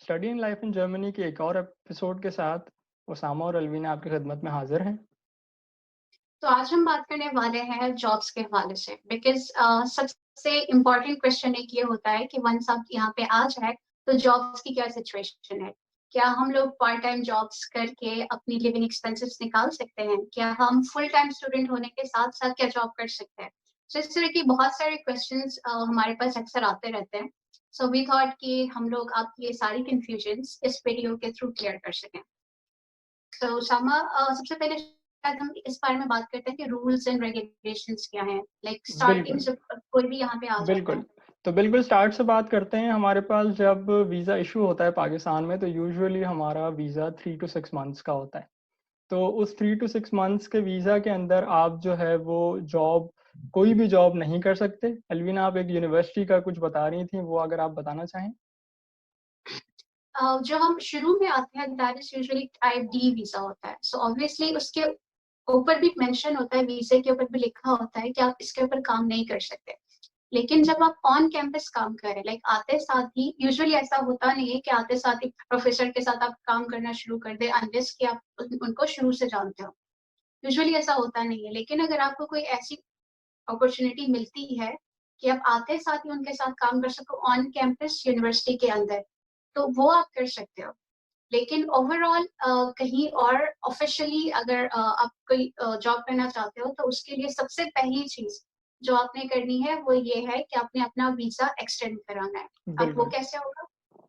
Study in life in Germany के एक और एपिसोड के साथ ओसामा और अलवीना आपकी खिदमत में हाजिर हैं। तो आज हम बात करने वाले हैं जॉब्स के हवाले से बिकॉज सबसे इम्पोर्टेंट क्वेश्चन एक ये होता है कि वंस आप यहाँ पे आ जाए तो जॉब्स की क्या सिचुएशन है। क्या हम लोग पार्ट टाइम जॉब्स करके अपनी लिविंग एक्सपेंसेस निकाल सकते हैं? क्या हम फुल टाइम स्टूडेंट होने के साथ साथ क्या जॉब कर सकते हैं? तो इस तरह की बहुत सारे क्वेश्चंस हमारे पास अक्सर आते रहते हैं। सो वी थॉट कि हम लोग आपकी ये सारी कंफ्यूजन्स इस वीडियो के थ्रू क्लियर कर सकें। तो सामा सबसे पहले शायद हम इस बारे में बात करते हैं कि रूल्स एंड रेगुलेशंस क्या हैं, लाइक स्टार्टिंग बिल्कुल, जब कोई भी यहाँ पे आ जाता बिल्कुल। है। तो बिल्कुल स्टार्ट से बात करते हैं। हमारे पास जब वीज़ा इशू होता है पाकिस्तान में, तो यूजुअली हमारा वीज़ा 3 टू 6 मंथ्स का होता है। तो उस 3 टू 6 मंथ्स के वीज़ा के अंदर आप जो है वो जॉब कोई भी जॉब नहीं कर सकते। अलवीना, आप एक यूनिवर्सिटी का कुछ बता रही थीं, वो अगर आप बताना चाहें? जो हम शुरू में आते हैं that is usually type D visa होता है। सो ऑब्वियसली उसके ऊपर भी मेंशन होता है, वीजे के ऊपर भी लिखा होता है कि आप इसके ऊपर काम नहीं कर सकते। लेकिन जब आप ऑन कैंपस काम करें, लाइक आते साथ ही, यूजुअली ऐसा होता नहीं है कि आते साथ ही प्रोफेसर के साथ आप काम करना शुरू कर दे अनलेस कि आप उनको शुरू से जानते हो। यूजुअली ऐसा होता नहीं है। लेकिन अगर आपको कोई ऐसी अपॉर्चुनिटी मिलती है कि आप आते साथ ही उनके साथ काम कर सको ऑन कैंपस यूनिवर्सिटी के अंदर, तो वो आप कर सकते हो। लेकिन ओवरऑल कहीं और ऑफिशियली अगर आप कोई जॉब करना चाहते हो तो उसके लिए सबसे पहली चीज जो आपने करनी है वो ये है कि आपने अपना वीजा एक्सटेंड कराना है। अब वो बिल्कुल। कैसे होगा?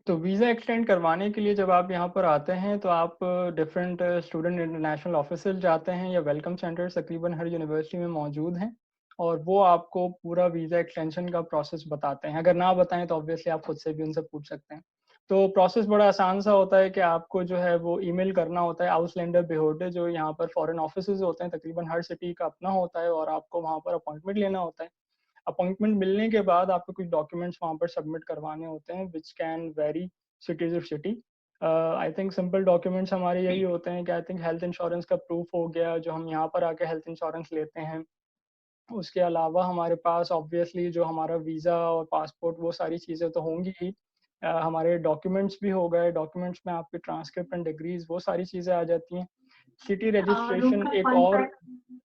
तो वीज़ा एक्सटेंड करवाने के लिए जब आप यहाँ पर आते हैं तो आप डिफरेंट स्टूडेंट इंटरनेशनल ऑफिसेज जाते हैं या वेलकम सेंटर्स तकरीबन हर यूनिवर्सिटी में मौजूद हैं, और वो आपको पूरा वीज़ा एक्सटेंशन का प्रोसेस बताते हैं। अगर ना बताएं तो ऑब्वियसली आप खुद से भी उनसे पूछ सकते हैं। तो प्रोसेस बड़ा आसान सा होता है कि आपको जो है वो ईमेल करना होता है आउसलैंडर बेहोडे, जो यहाँ पर फॉरेन ऑफिसेज होते हैं, तकरीबन हर सिटी का अपना होता है, और आपको वहाँ पर अपॉइंटमेंट लेना होता है। अपॉइंटमेंट मिलने के बाद आपको कुछ डॉक्यूमेंट्स वहाँ पर सबमिट करवाने होते हैं, which can vary city to city. I think simple documents हमारे यही होते हैं कि आई थिंक हेल्थ इंश्योरेंस का प्रूफ हो गया, जो हम यहाँ पर आके हेल्थ इंश्योरेंस लेते हैं। उसके अलावा हमारे पास ऑब्वियसली जो हमारा वीज़ा और पासपोर्ट, वो सारी चीज़ें तो होंगी ही। हमारे डॉक्यूमेंट्स भी हो गए, डॉक्यूमेंट्स में आपके ट्रांसक्रिप्ट एंड डिग्रीज, वो सारी चीज़ें आ जाती हैं। सिटी रूम रजिस्ट्रेशन का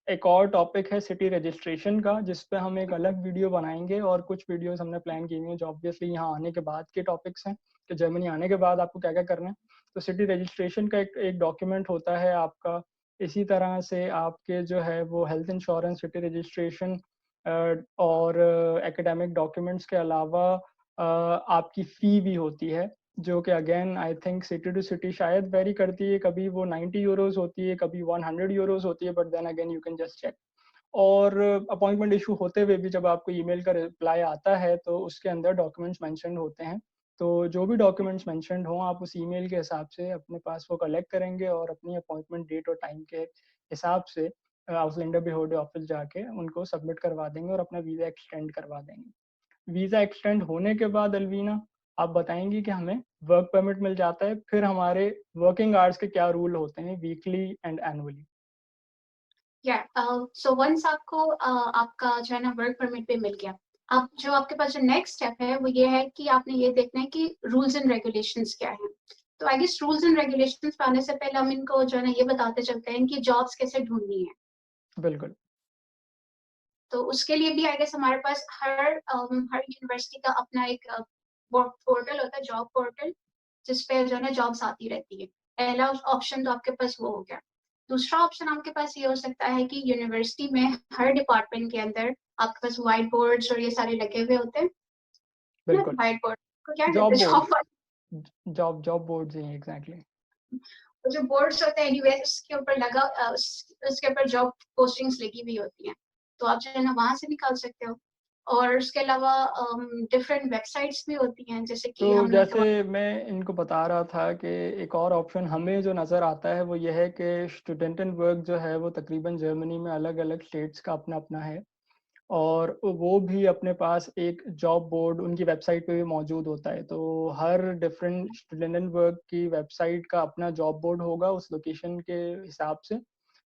एक और टॉपिक है, सिटी रजिस्ट्रेशन का, जिस पे हम एक अलग वीडियो बनाएंगे, और कुछ वीडियोस हमने प्लान की हुई हैं जो ऑब्वियसली यहाँ आने के बाद के टॉपिक्स हैं, कि जर्मनी आने के बाद आपको क्या क्या करना है। तो सिटी रजिस्ट्रेशन का एक एक डॉक्यूमेंट होता है आपका। इसी तरह से आपके जो है वो हेल्थ इंश्योरेंस, सिटी रजिस्ट्रेशन और एकेडमिक डॉक्यूमेंट्स के अलावा आपकी फ़ी भी होती है, जो कि again I think city to city शायद वेरी करती है। कभी वो 90 यूरोज़ होती है, कभी 100 यूरोज़ होती है, but then again you can just check. और अपॉइंटमेंट इशू होते हुए भी जब आपको ईमेल का रिप्लाई आता है तो उसके अंदर डॉक्यूमेंट्स मेंशन्ड होते हैं। तो जो भी डॉक्यूमेंट्स मेंशन्ड हों, आप उस ईमेल के हिसाब से अपने पास वो कलेक्ट करेंगे, और अपनी अपॉइंटमेंट डेट और टाइम के हिसाब से आउसलैंडर बेहोडे ऑफिस जाके उनको सबमिट करवा देंगे और अपना वीज़ा एक्सटेंड करवा देंगे। वीज़ा एक्सटेंड होने के बाद अलवीना, आप बताएँगी कि हमें वर्क परमिट मिल जाता है, फिर हमारे वर्किंग आवर्स के क्या रूल होते हैं वीकली एंड एनुअली? या सो वंस आपको आपका जो है ना वर्क परमिट पे मिल गया, आप जो आपके पास जो नेक्स्ट स्टेप है वो ये है कि आपने ये देखना है कि रूल्स एंड रेगुलेशंस क्या हैं। तो I guess rules and regulations पे आने से पहले हम इनको जो है ना ये बताते चलते हैं कि जॉब्स कैसे ढूंढनी है। बिल्कुल। तो उसके लिए भी आई गेस हमारे पास हर यूनिवर्सिटी का अपना एक पोर्टल होता है, जॉब पोर्टल, जिस पे जो है ना जॉब्स आती रहती है। पहला ऑप्शन तो आपके पास वो हो गया। दूसरा ऑप्शन आपके पास ये हो सकता है कि यूनिवर्सिटी में हर डिपार्टमेंट के अंदर आपके पास व्हाइट बोर्ड्स और ये सारे लगे हुए होते हैं ना। बिल्कुल। व्हाइट बोर्ड को क्या कहते जॉब हैं? बोर्ड्स। जॉब। जॉब बोर्ड्स ही हैं, एग्ज़ैक्टली। वो जो बोर्ड्स होते हैं एनीवे, उसके ऊपर उसके ऊपर जॉब पोस्टिंग्स लगी हुई होती हैं, तो आप जो है ना वहां से निकाल सकते हो। और उसके अलावा डिफरेंट वेबसाइट्स भी होती हैं, जैसे तो कि हम लोग जैसे मैं इनको बता रहा था कि एक और ऑप्शन हमें जो नज़र आता है वो ये है कि स्टूडेंट एंड वर्क जो है वो तकरीबन जर्मनी में अलग-अलग स्टेट्स का अपना-अपना है, और वो भी अपने पास एक जॉब बोर्ड उनकी वेबसाइट पे भी मौजूद होता है। तो हर डिफरेंट स्टूडेंट एंड वर्क की वेबसाइट का अपना जॉब बोर्ड होगा उस लोकेशन के हिसाब से।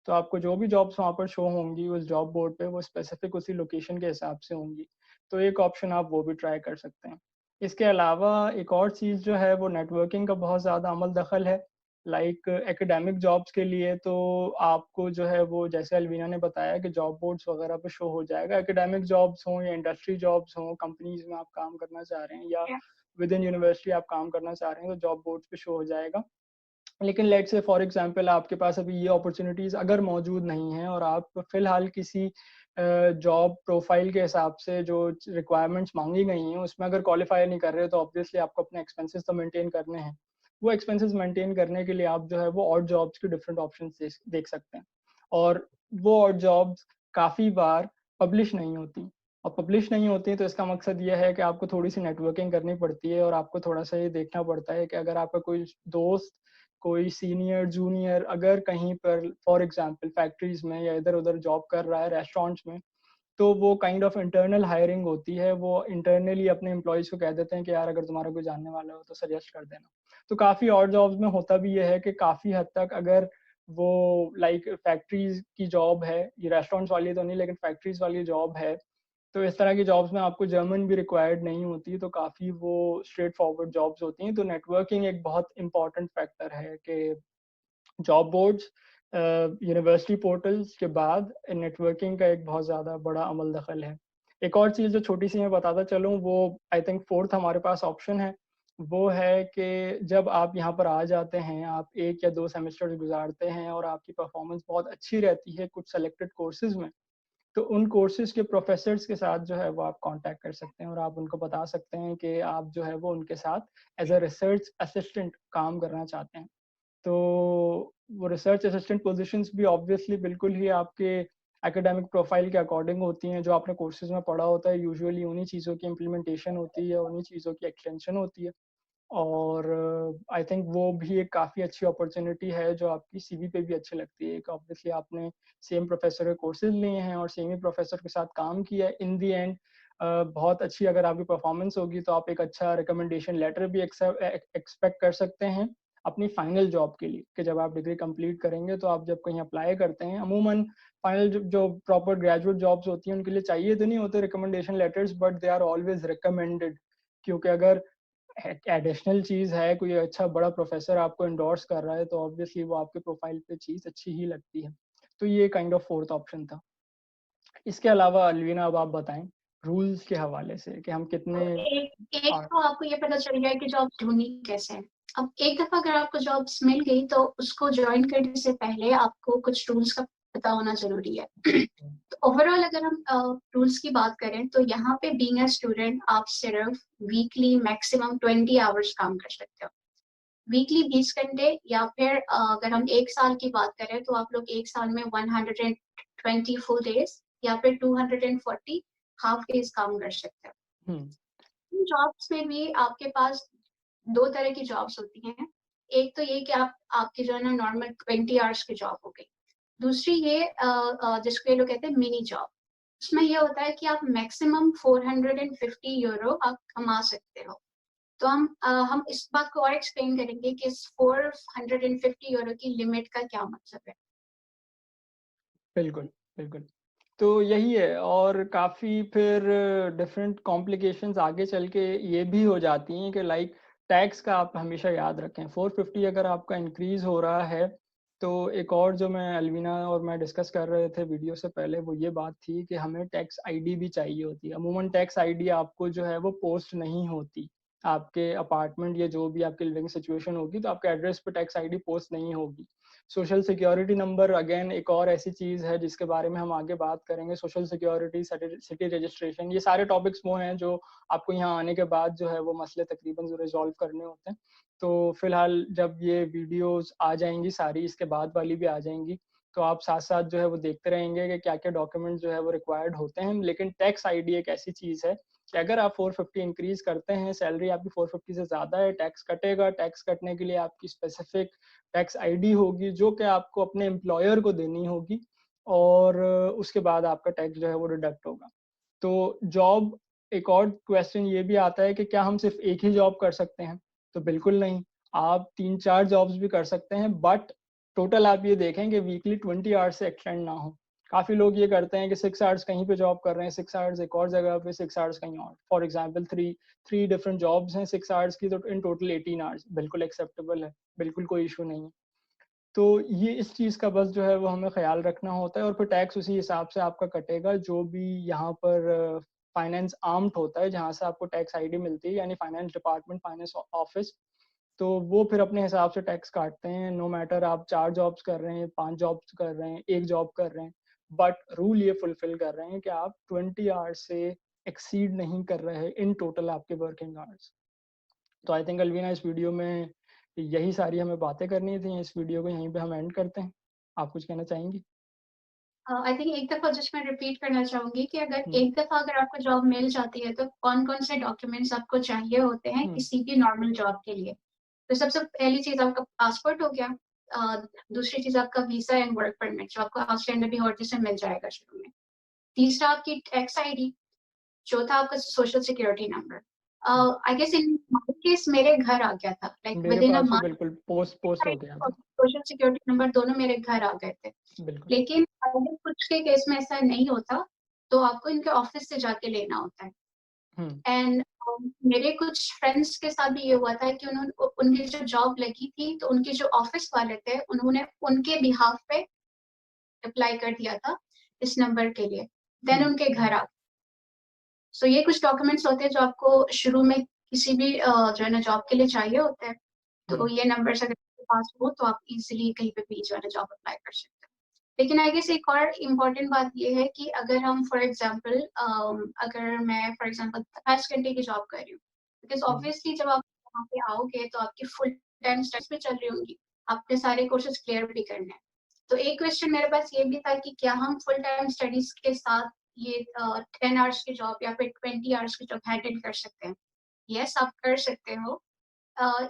तो आपको जो भी जॉब्स वहाँ पर शो होंगी उस जॉब बोर्ड पे, वो स्पेसिफिक उसी लोकेशन के हिसाब से होंगी। तो एक ऑप्शन आप वो भी ट्राई कर सकते हैं। इसके अलावा एक और चीज़ जो है वो नेटवर्किंग का बहुत ज़्यादा अमल दखल है। लाइक एकेडमिक जॉब्स के लिए तो आपको जो है वो जैसे अलवीना ने बताया कि जॉब बोर्ड्स वगैरह पे शो हो जाएगा। एकेडमिक जॉब्स हों या इंडस्ट्री जॉब्स हों, कंपनीज़ में आप काम करना चाह रहे हैं या Yeah. विद इन यूनिवर्सिटी आप काम करना चाह रहे हैं तो जॉब बोर्ड्स पे शो हो जाएगा। लेकिन लेट्स से फॉर एग्जांपल आपके पास अभी ये अपॉर्चुनिटीज़ अगर मौजूद नहीं हैं और आप फ़िलहाल किसी जॉब प्रोफाइल के हिसाब से जो रिक्वायरमेंट्स मांगी गई हैं उसमें अगर क्वालिफाई नहीं कर रहे हो तो ऑब्वियसली आपको अपने एक्सपेंसेस तो मेंटेन करने हैं। वो एक्सपेंसेस मेंटेन करने के लिए आप जो है वो ऑड जॉब्स के डिफरेंट ऑप्शंस देख सकते हैं। और वो ऑड जॉब्स काफ़ी बार पब्लिश नहीं होती और पब्लिश नहीं होती तो इसका मकसद ये है कि आपको थोड़ी सी नेटवर्किंग करनी पड़ती है और आपको थोड़ा सा ये देखना पड़ता है कि अगर आपका कोई दोस्त, कोई सीनियर, जूनियर अगर कहीं पर फॉर एग्जांपल फैक्ट्रीज़ में या इधर-उधर जॉब कर रहा है, रेस्टोरेंट्स में, तो वो काइंड ऑफ इंटरनल हायरिंग होती है। वो इंटरनली अपने एम्प्लॉइज़ को कह देते हैं कि यार अगर तुम्हारा कोई जानने वाला हो तो सजेस्ट कर देना। तो काफ़ी और जॉब्स में होता भी ये है कि काफ़ी हद तक अगर वो लाइक फैक्ट्रीज़ की जॉब है, ये रेस्टोरेंट्स वाली तो नहीं लेकिन फैक्ट्रीज़ वाली जॉब है, तो इस तरह की जॉब्स में आपको जर्मन भी रिक्वायर्ड नहीं होती, तो काफ़ी वो स्ट्रेट फॉरवर्ड जॉब्स होती हैं। तो नेटवर्किंग एक बहुत इम्पोर्टेंट फैक्टर है कि जॉब बोर्ड्स, यूनिवर्सिटी पोर्टल्स के बाद नेटवर्किंग का एक बहुत ज़्यादा बड़ा अमल दखल है। एक और चीज़ जो छोटी सी मैं बताता चलूँ वो आई थिंक फोर्थ हमारे पास ऑप्शन है, वो है कि जब आप यहाँ पर आ जाते हैं, आप 1 या 2 सेमेस्टर्स गुज़ारते हैं और आपकी परफॉर्मेंस बहुत अच्छी रहती है कुछ सेलेक्टेड कोर्सेज़ में, तो उन कोर्सेज़ के प्रोफ़ेसर्स के साथ जो है वो आप कॉन्टैक्ट कर सकते हैं और आप उनको बता सकते हैं कि आप जो है वो उनके साथ एज़ अ रिसर्च असिस्टेंट काम करना चाहते हैं। तो वो रिसर्च असिस्टेंट पोजीशंस भी ऑब्वियसली बिल्कुल ही आपके एकेडमिक प्रोफाइल के अकॉर्डिंग होती हैं, जो आपने कोर्सेज में पढ़ा होता है यूजुअली उन्हीं चीज़ों की इम्प्लीमेंटेशन होती है, उन्हीं चीज़ों की एक्सटेंशन होती है। और आई थिंक वो भी एक काफ़ी अच्छी अपॉर्च्युनिटी है जो आपकी सीवी पे भी अच्छी लगती है कि ऑब्वियसली आपने सेम प्रोफेसर के कोर्सेज लिए हैं और सेम ही प्रोफेसर के साथ काम किया है। इन द एंड बहुत अच्छी अगर आपकी परफॉर्मेंस होगी तो आप एक अच्छा रिकमेंडेशन लेटर भी एक्सपेक्ट कर सकते हैं अपनी फाइनल जॉब के लिए, कि जब आप डिग्री कंप्लीट करेंगे तो आप जब कहीं अप्लाई करते हैं अमूमन फाइनल जो प्रॉपर ग्रेजुएट जॉब्स होती हैं उनके लिए चाहिए तो नहीं होते recommendation letters, but they are always recommended. क्योंकि अगर एडिशनल चीज़ है, कोई अच्छा बड़ा प्रोफ़ेसर आपको एंडोर्स कर रहा है, तो ऑब्वियसली वो आपके प्रोफ़ाइल पे चीज़ अच्छी ही लगती है। तो ये काइंड ऑफ फोर्थ ऑप्शन था। इसके अलावा अलवीना अब आप बताएँ, रूल्स के हवाले से कि हम तो कितने एक आ तो आपको ये पता चल गया कि जॉब ढूंढनी कैसे है। अब एक दफा अगर आपको जॉब्स मिल गई तो उसको ज्वाइन करने से पहले आपको कुछ रूल्स का पता होना जरूरी है। तो ओवरऑल अगर हम रूल्स की बात करें तो यहाँ पे बीइंग अ स्टूडेंट आप सिर्फ वीकली मैक्सिमम 20 आवर्स काम कर सकते हो। वीकली 20 घंटे, या फिर अगर हम एक साल की बात करें तो आप लोग एक साल में 120 फुल डेज या फिर 240 हाफ डेज काम कर सकते हो। हुँ, जॉब्स में भी आपके पास दो तरह की जॉब्स होती हैं। एक तो ये कि आपकी जो है ना नॉर्मल 20 आवर्स की जॉब हो गई। दूसरी ये जिसको ये लोग कहते हैं मिनी जॉब। उसमें ये होता है कि आप मैक्सिमम 450 यूरो आप कमा सकते हो। तो हम इस बात को और एक्सप्लेन करेंगे कि इस 450 यूरो की लिमिट का क्या मतलब है। बिल्कुल, बिल्कुल। तो यही है और काफ़ी फिर डिफरेंट कॉम्प्लिकेशंस आगे चल के ये भी हो जाती हैं कि लाइक टैक्स का आप हमेशा याद रखें। 450 अगर आपका इंक्रीज़ हो रहा है, तो एक और जो मैं अलवीना और मैं डिस्कस कर रहे थे वीडियो से पहले वो ये बात थी कि हमें टैक्स आईडी भी चाहिए होती है। अमूमन टैक्स आईडी आपको जो है वो पोस्ट नहीं होती। आपके अपार्टमेंट या जो भी आपकी लिविंग सिचुएशन होगी तो आपके एड्रेस पे टैक्स आईडी पोस्ट नहीं होगी। सोशल सिक्योरिटी नंबर अगेन एक और ऐसी चीज़ है जिसके बारे में हम आगे बात करेंगे। सोशल सिक्योरिटी, सिटी रजिस्ट्रेशन, ये सारे टॉपिक्स वो हैं जो आपको यहाँ आने के बाद जो है वो मसले तकरीबन जो रिजॉल्व करने होते हैं। तो फिलहाल जब ये वीडियोस आ जाएंगी सारी, इसके बाद वाली भी आ जाएंगी, तो आप साथ साथ जो है वो देखते रहेंगे कि क्या क्या डॉक्यूमेंट जो है वो रिक्वायर्ड होते हैं। लेकिन टैक्स आईडी एक ऐसी चीज़ है कि अगर आप 450 इंक्रीज करते हैं, सैलरी आपकी 450 से ज़्यादा है, टैक्स कटेगा। टैक्स कटने के लिए आपकी स्पेसिफिक टैक्स आईडी होगी जो कि आपको अपने एम्प्लॉयर को देनी होगी और उसके बाद आपका टैक्स जो है वो डिडक्ट होगा। तो जॉब, एक और क्वेश्चन ये भी आता है कि क्या हम सिर्फ एक ही जॉब कर सकते हैं? तो बिल्कुल नहीं, आप 3-4 जॉब्स भी कर सकते हैं, बट टोटल आप ये देखें कि वीकली 20 आवर्स से एक्सटेंड ना हो। काफ़ी लोग ये करते हैं कि 6 आवर्स कहीं पे जॉब कर रहे हैं, 6 आवर्स एक और जगह पे, 6 आवर्स कहीं और। फॉर एग्ज़ाम्पल 3 डिफरेंट जॉब्स हैं 6 आवर्स की, तो इन टोटल 18 आवर्स बिल्कुल एक्सेप्टेबल है, बिल्कुल कोई इश्यू नहीं है। तो ये इस चीज़ का बस जो है वो हमें ख़्याल रखना होता है, और फिर टैक्स उसी हिसाब से आपका कटेगा जो भी यहाँ पर फाइनेंस आर्म्ड होता है, जहाँ से आपको टैक्स आईडी मिलती है, यानी फाइनेंस डिपार्टमेंट, फाइनेंस ऑफिस। तो वो फिर अपने हिसाब से टैक्स काटते हैं, नो मैटर आप 4 जॉब्स कर रहे हैं, 5 जॉब्स कर रहे हैं, 1 जॉब कर रहे हैं, बट रूल ये फुलफिल कर रहे हैं कि आप 20 आवर्स से एक्सीड नहीं कर रहे हैं इन टोटल आपके वर्किंग आवर्स। तो आई थिंक अलवीना, इस वीडियो में यही सारी हमें बातें करनी थी। इस वीडियो को यहीं पे हम एंड करते हैं। आप कुछ कहना चाहेंगी? आई थिंक एक दफ़ा जस्ट मैं रिपीट करना चाहूँगी कि अगर हुँ, एक दफ़ा अगर आपको जॉब मिल जाती है, तो कौन-कौन से डॉक्यूमेंट्स आपको चाहिए होते हैं हुँ, किसी भी नॉर्मल जॉब के लिए। तो सबसे पहली चीज़ आपका पासपोर्ट हो गया। दूसरी चीज़ आपका वीज़ा एंड वर्क परमिट जो आपको ऑस्ट्रेलिया भी हॉलिडे से मिल जाएगा शुरू में। तीसरा आपकी टैक्स आईडी, चौथा आपका सोशल सिक्योरिटी नंबर। हुँ। I guess in my case मेरे घर आ गया था, लाइक मेरे विदिन अ पास भी मंथ बिल्कुल पोस्ट हो गया और था। सोशल सिक्योरिटी नंबर दोनों मेरे घर आ गए थे। बिल्कुल। लेकिन अगर कुछ के केस में ऐसा नहीं होता, तो आपको इनके ऑफिस से जाके लेना होता है। हुँ, एंड मेरे कुछ फ्रेंड्स के साथ भी ये हुआ था कि उनकी जो जॉब लगी थी, तो उनके जो ऑफिस वाले थे, उन्होंने उनके बिहाफ पे अप्लाई कर दिया था इस नंबर के लिए। देन हुँ, उनके घर आ सो ये कुछ डॉक्यूमेंट्स होते हैं जो आपको शुरू में किसी भी जो है ना जॉब के लिए चाहिए होते हैं। तो हुँ, ये नंबर्स अगर आपके पास हो तो आप इज़िली कहीं पे भी जो है ना जॉब अप्लाई कर सकते हैं। लेकिन आई गेस एक और इम्पोर्टेंट बात ये है कि अगर हम फॉर एग्ज़ाम्पल अगर मैं फॉर एग्ज़ाम्पल 5 घंटे की जॉब कर रही हूँ, बिकॉज़ हुँ, ऑब्वियसली जब आप वहाँ पे आओगे तो आपकी फुल टाइम स्टडीज़ भी चल रही होंगी। आपने सारे कोर्सेज़ क्लियर भी करने हैं। तो एक क्वेश्चन मेरे पास ये भी था कि क्या हम फुल टाइम स्टडीज़ के साथ ये 10 आवर्स की जॉब या फिर 20 आवर्स की जॉब हैंडल कर सकते हैं? यस, आप कर सकते हो।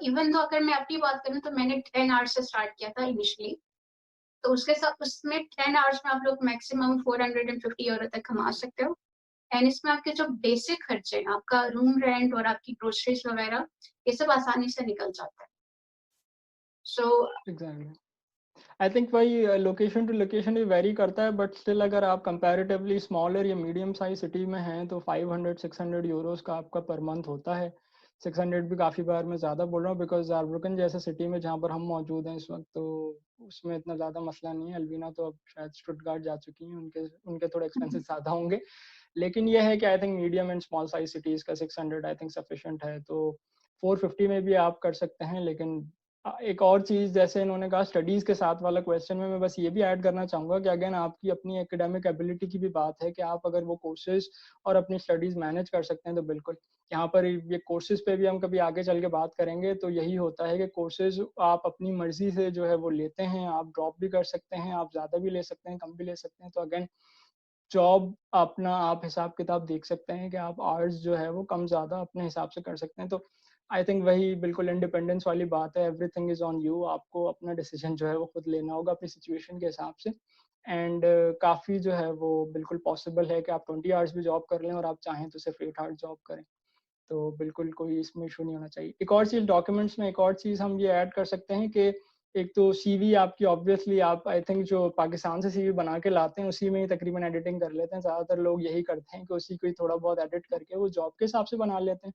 इवन दो अगर मैं अपनी बात करूँ तो मैंने 10 आवर्स से स्टार्ट किया था इनिशियली। तो उसके साथ उसमें 10 आवर्स में आप लोग मैक्सिमम 450 यूरो तक कमा सकते हो। एंड इसमें आपके जो बेसिक खर्चे हैं, आपका रूम रेंट और आपकी ग्रोसरीज वगैरह, ये सब आसानी से निकल जाता है। So exactly. आई थिंक वही लोकेशन टू लोकेशन भी वेरी करता है, बट स्टिल अगर आप कंपैरेटिवली स्मॉलर या मीडियम साइज सिटी में हैं तो 500-600 यूरोस का आपका पर मंथ होता है। 600 भी काफ़ी बार मैं ज़्यादा बोल रहा हूँ, बिकॉज ज़ारब्रुकन जैसे सिटी में जहाँ पर हम मौजूद हैं इस वक्त, तो उसमें इतना ज़्यादा मसला नहीं है। अलवीना तो अब शायद स्टुटगार्ट जा चुकी हैं, उनके उनके थोड़े एक्सपेंसेस ज़्यादा होंगे। लेकिन ये है कि I think medium and small size cities का 600 आई थिंक सफिशिएंट है। तो 450 में भी आप कर सकते हैं। लेकिन एक और चीज़ जैसे इन्होंने कहा स्टडीज़ के साथ वाला क्वेश्चन में मैं बस ये भी ऐड करना चाहूँगा कि अगेन आपकी अपनी एकेडमिक एबिलिटी की भी बात है कि आप अगर वो कोर्सेज़ और अपनी स्टडीज़ मैनेज कर सकते हैं तो बिल्कुल। यहाँ पर ये कोर्सेज़ पे भी हम कभी आगे चल के बात करेंगे, तो यही होता है कि कोर्सेज़ आप अपनी मर्ज़ी से जो है वो लेते हैं, आप ड्रॉप भी कर सकते हैं, आप ज़्यादा भी ले सकते हैं, कम भी ले सकते हैं। तो अगेन जॉब अपना आप हिसाब-किताब देख सकते हैं कि आप आवर्स जो है वो कम-ज़्यादा अपने हिसाब से कर सकते हैं। तो आई थिंक वही बिल्कुल इंडिपेंडेंस वाली बात है, एवरीथिंग इज़ ऑन यू। आपको अपना डिसीजन जो है वो खुद लेना होगा अपनी सिचुएशन के हिसाब से। एंड काफ़ी जो है वो बिल्कुल पॉसिबल है कि आप 20 आवर्स भी जॉब कर लें और आप चाहें तो सिर्फ 8 आवर्स जॉब करें। तो बिल्कुल कोई इसमें इशू नहीं होना चाहिए। एक और चीज़ डॉक्यूमेंट्स में एक और चीज़ हम ये ऐड कर सकते हैं कि एक तो सीवी आपकी ऑब्वियसली आप आई थिंक जो पाकिस्तान से सीवी बना के लाते हैं उसी में ही तकरीबन एडिटिंग कर लेते हैं। ज़्यादातर लोग यही करते हैं कि उसी को ही थोड़ा बहुत एडिट करके वो जॉब के हिसाब से बना लेते हैं।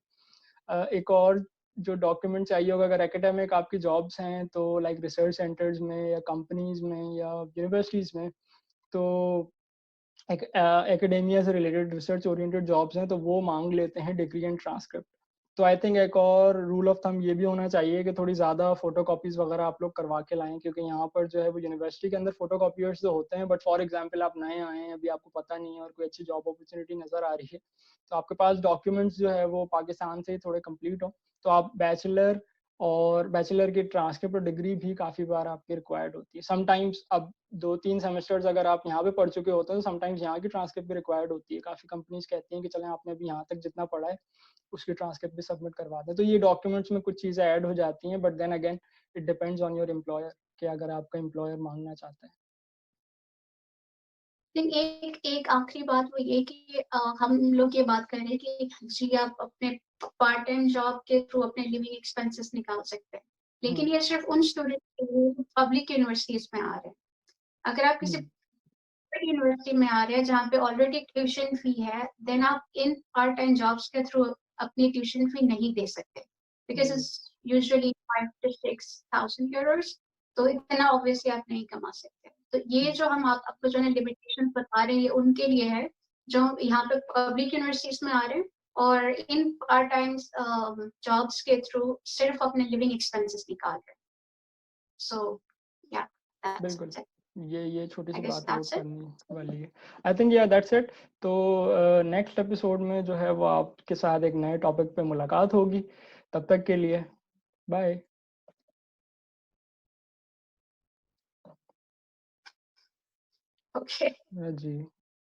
एक और जो डॉक्यूमेंट चाहिए होगा अगर एकेडमिक आपकी जॉब्स हैं तो लाइक रिसर्च सेंटर्स में या कंपनीज़ में या यूनिवर्सिटीज़ में, तो एक एकेडेमिया से रिलेटेड रिसर्च ओरिएंटेड जॉब्स हैं तो वो मांग लेते हैं डिग्री एंड ट्रांसक्रिप्ट। तो आई थिंक एक और रूल ऑफ थंब ये भी होना चाहिए कि थोड़ी ज़्यादा फोटोकॉपीज़ वगैरह आप लोग करवा के लाएँ, क्योंकि यहाँ पर जो है वो यूनिवर्सिटी के अंदर फोटोकॉपियर्स तो होते हैं, बट फॉर एग्जांपल आप नए आए हैं, अभी आपको पता नहीं है और कोई अच्छी जॉब अपॉर्चुनिटी नज़र आ रही है, तो आपके पास डॉक्यूमेंट्स जो है वो पाकिस्तान से ही थोड़े कंप्लीट हो, तो आप बैचलर और बैचलर की ट्रांसक्रिप्ट और डिग्री भी काफ़ी बार आपकी रिक्वायर्ड होती है। समटाइम्स अब 2-3 सेमेस्टर्स अगर आप यहाँ पे पढ़ चुके होते हैं तो समटाइम्स यहाँ की ट्रांसक्रिप्ट भी रिक्वायर्ड होती है। काफ़ी कंपनीज़ कहती हैं कि चलें आपने अभी यहाँ तक जितना पढ़ा है, उसकी ट्रांसक्रिप्ट भी सबमिट करवा दें। तो ये डॉक्यूमेंट्स में कुछ चीज़ें ऐड हो जाती हैं, but then again it depends on your employer कि अगर आपका एम्प्लॉयर माँगना चाहता है। लेकिन एक एक आखिरी बात वो ये कि हम लोग ये बात कर रहे हैं कि जी आप अपने पार्ट टाइम जॉब के थ्रू अपने लिविंग एक्सपेंसेस निकाल सकते हैं। हुँ, लेकिन ये सिर्फ उन स्टूडेंट के लिए पब्लिक यूनिवर्सिटीज़ में आ रहे हैं। अगर आप किसी हुँ, प्राइवेट यूनिवर्सिटी में आ रहे हैं जहाँ पे ऑलरेडी ट्यूशन फी है, देन आप इन पार्ट टाइम जॉब्स के थ्रू अपनी ट्यूशन फी नहीं दे सकते, because it's usually 5 to 6,000 euros, तो इतना ऑब्वियसली आप नहीं कमा सकते। तो ये जो हम आपको जो है लिमिटेशन बता रहे हैं, ये उनके लिए है जो यहाँ पे पब्लिक यूनिवर्सिटीज में आ रहे हैं और इन पार्ट टाइम जॉब्स के थ्रू सिर्फ अपने लिविंग एक्सपेंसेस निकाल रहे हैं। सो या बिल्कुल, ये छोटी I सी guess बात नोट that's it. करने वाली है। आई थिंक या दैट्स इट। तो नेक्स्ट एपिसोड में जो है वो आपके साथ एक नए टॉपिक पे मुलाकात होगी। तब तक के लिए बाय। Okay. जी।